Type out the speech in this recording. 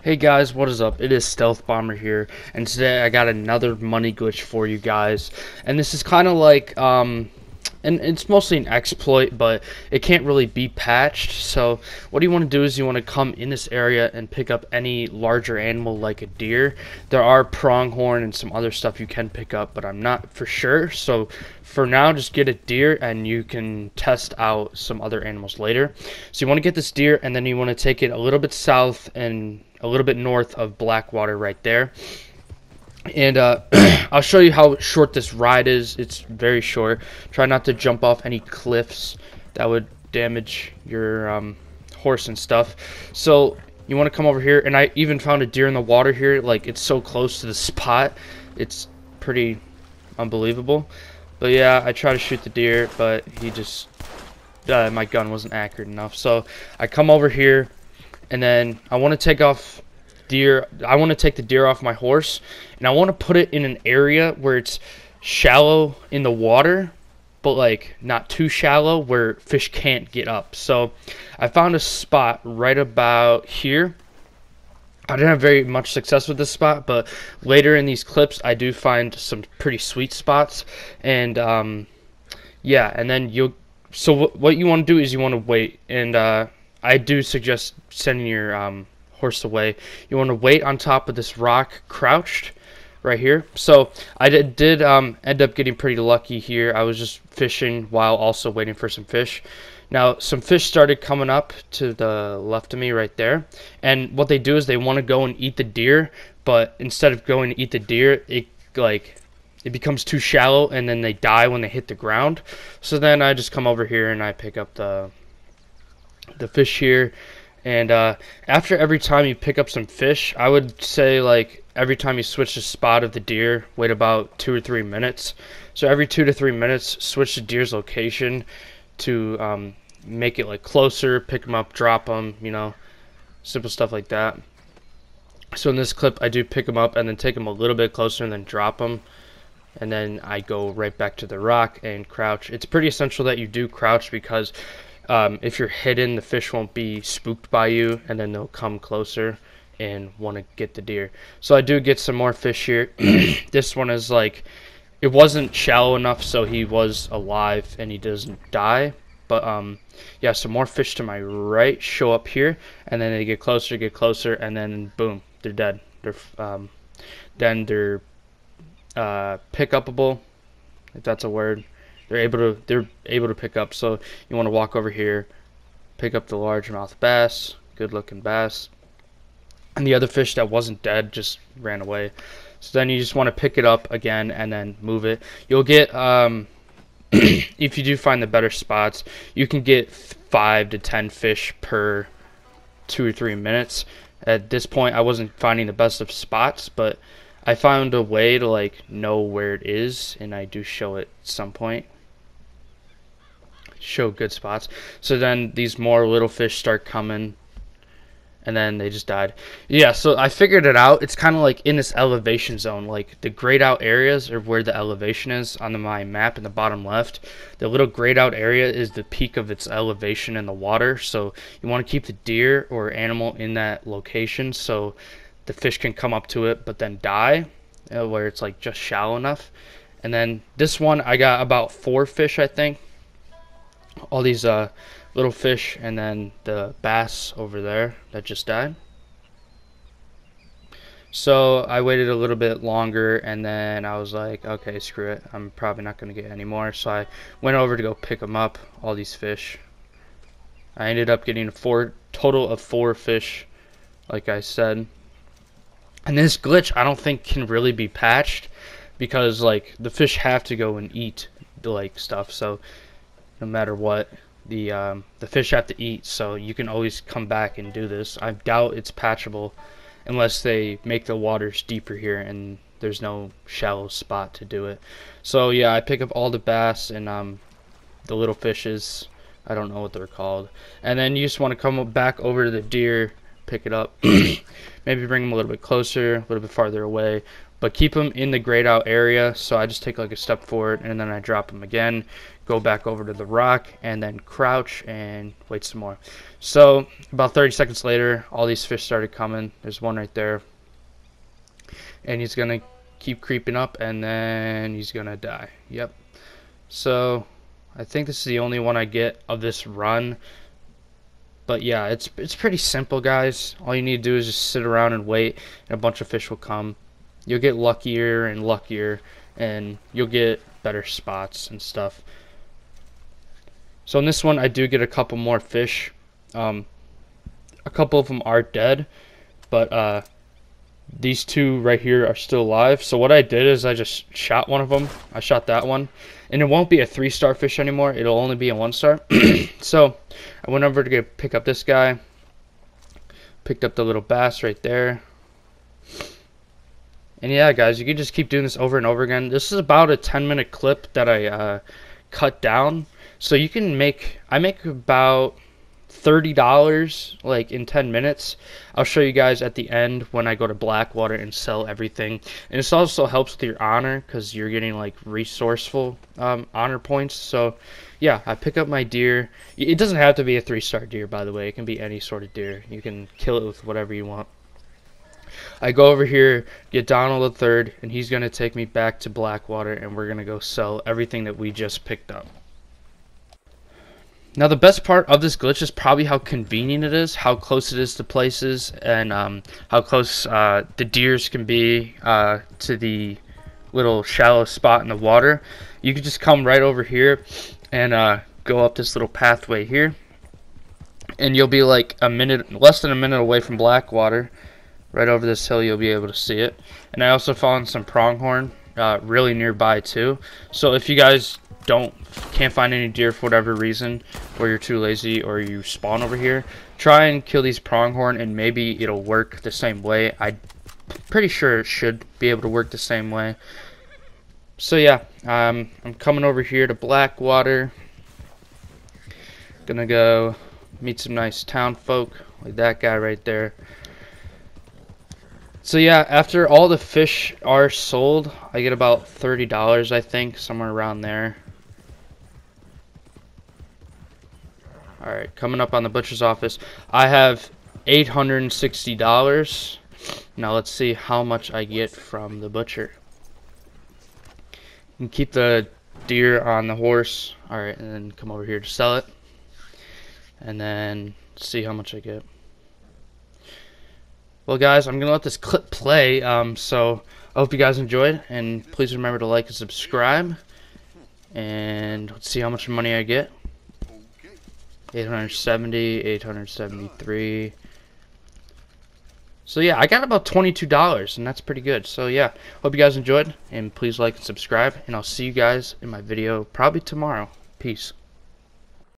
Hey guys, what is up? It is Stealth Bomber here, and today I got another money glitch for you guys. And this is kind of like, and it's mostly an exploit, but it can't really be patched. So what you want to do is you want to come in this area and pick up any larger animal like a deer. There are pronghorn and some other stuff you can pick up, but I'm not for sure. So for now, just get a deer and you can test out some other animals later. So you want to get this deer, and then you want to take it a little bit south and a little bit north of Blackwater right there. And I'll show you how short this ride is. It's very short. Try not to jump off any cliffs that would damage your horse and stuff. So you want to come over here, and I even found a deer in the water here. Like, it's so close to the spot. It's pretty unbelievable. But yeah, I try to shoot the deer, but he just my gun wasn't accurate enough. So I come over here, and then I want to take off deer. I want to take the deer off my horse, and I want to put it in an area where it's shallow in the water, but like not too shallow where fish can't get up. So I found a spot right about here. I didn't have very much success with this spot, but later in these clips I do find some pretty sweet spots. And yeah, and then what you want to do is you want to wait, and I do suggest sending your horse away. You want to wait on top of this rock, crouched, right here. So I did end up getting pretty lucky here. I was just fishing while also waiting for some fish. Now, some fish started coming up to the left of me right there. And what they do is they want to go and eat the deer, but instead of going to eat the deer, it becomes too shallow, and then they die when they hit the ground. So then I just come over here and I pick up the fish here. And after every time you pick up some fish, I would say, like, every time you switch the spot of the deer, wait about 2 or 3 minutes. So every 2 to 3 minutes, switch the deer's location to make it like closer, pick them up, drop them, you know, simple stuff like that. So in this clip, I do pick them up and then take them a little bit closer and then drop them. And then I go right back to the rock and crouch. It's pretty essential that you do crouch, because if you're hidden, the fish won't be spooked by you, and then they'll come closer and want to get the deer. So I do get some more fish here. This one is like, it wasn't shallow enough, so he was alive and he doesn't die. But yeah, some more fish to my right show up here, and then they get closer, and then boom, they're dead. Then they're pick upable, if that's a word. They're able to pick up. So you want to walk over here, pick up the largemouth bass, good looking bass, and the other fish that wasn't dead just ran away. So then you just want to pick it up again and then move it. You'll get if you do find the better spots, you can get 5 to 10 fish per 2 or 3 minutes. At this point, I wasn't finding the best of spots, but I found a way to like know where it is, and I do show it at some point. Show good spots. So then these more little fish start coming, and then they just died. Yeah, so I figured it out. It's kind of like in this elevation zone. Like, the grayed out areas are where the elevation is on my map in the bottom left. The little grayed out area is the peak of its elevation in the water. So you want to keep the deer or animal in that location so the fish can come up to it but then die, where it's like just shallow enough. And then this one, I got about 4 fish, I think. All these little fish, and then the bass over there that just died. So I waited a little bit longer, and then I was like, okay, screw it, I'm probably not going to get any more. So I went over to go pick them up, all these fish. I ended up getting a total of 4 fish, like I said. And this glitch, I don't think can really be patched, because like the fish have to go and eat like stuff. So no matter what, the fish have to eat, so you can always come back and do this. I doubt it's patchable unless they make the waters deeper here and there's no shallow spot to do it. So yeah, I pick up all the bass and the little fishes, I don't know what they're called, and then you just want to come back over to the deer, pick it up, maybe bring them a little bit closer, a little bit farther away, but keep them in the grayed out area. So I just take like a step forward, and then I drop them again, go back over to the rock, and then crouch and wait some more. So about 30 seconds later, all these fish started coming. There's one right there, and he's gonna keep creeping up, and then he's gonna die. Yep. So I think this is the only one I get of this run. But yeah, it's pretty simple, guys. All you need to do is just sit around and wait, and a bunch of fish will come. You'll get luckier and luckier, and you'll get better spots and stuff. So in this one, I do get a couple more fish. A couple of them are dead, but these two right here are still alive. So what I did is I just shot one of them. I shot that one, and it won't be a 3-star fish anymore. It'll only be a 1-star. So I went over to pick up this guy. Picked up the little bass right there. And yeah, guys, you can just keep doing this over and over again. This is about a 10-minute clip that I cut down. So you can I make about $30 like in 10 minutes. I'll show you guys at the end when I go to Blackwater and sell everything. And this also helps with your honor, because you're getting like resourceful honor points. So yeah, I pick up my deer. It doesn't have to be a 3-star deer, by the way. It can be any sort of deer. You can kill it with whatever you want. I go over here, get Donald III, and he's going to take me back to Blackwater, and we're going to go sell everything that we just picked up. Now the best part of this glitch is probably how convenient it is, how close it is to places, and how close the deers can be to the little shallow spot in the water. You can just come right over here and go up this little pathway here, and you'll be like less than a minute away from Blackwater. Right over this hill, you'll be able to see it. And I also found some pronghorn really nearby too. So if you guys can't find any deer for whatever reason, or you're too lazy, or you spawn over here, try and kill these pronghorn, and maybe it'll work the same way. I'm pretty sure it should be able to work the same way. So yeah, I'm coming over here to Blackwater. Gonna go meet some nice town folk, like that guy right there. So yeah, after all the fish are sold, I get about $30, I think, somewhere around there. Alright, coming up on the butcher's office, I have $860. Now let's see how much I get from the butcher. And keep the deer on the horse. Alright, and then come over here to sell it. And then see how much I get. Well, guys, I'm going to let this clip play, so I hope you guys enjoyed, and please remember to like and subscribe, and let's see how much money I get. 870, 873. So yeah, I got about $22, and that's pretty good. So yeah, hope you guys enjoyed, and please like and subscribe, and I'll see you guys in my video probably tomorrow. Peace.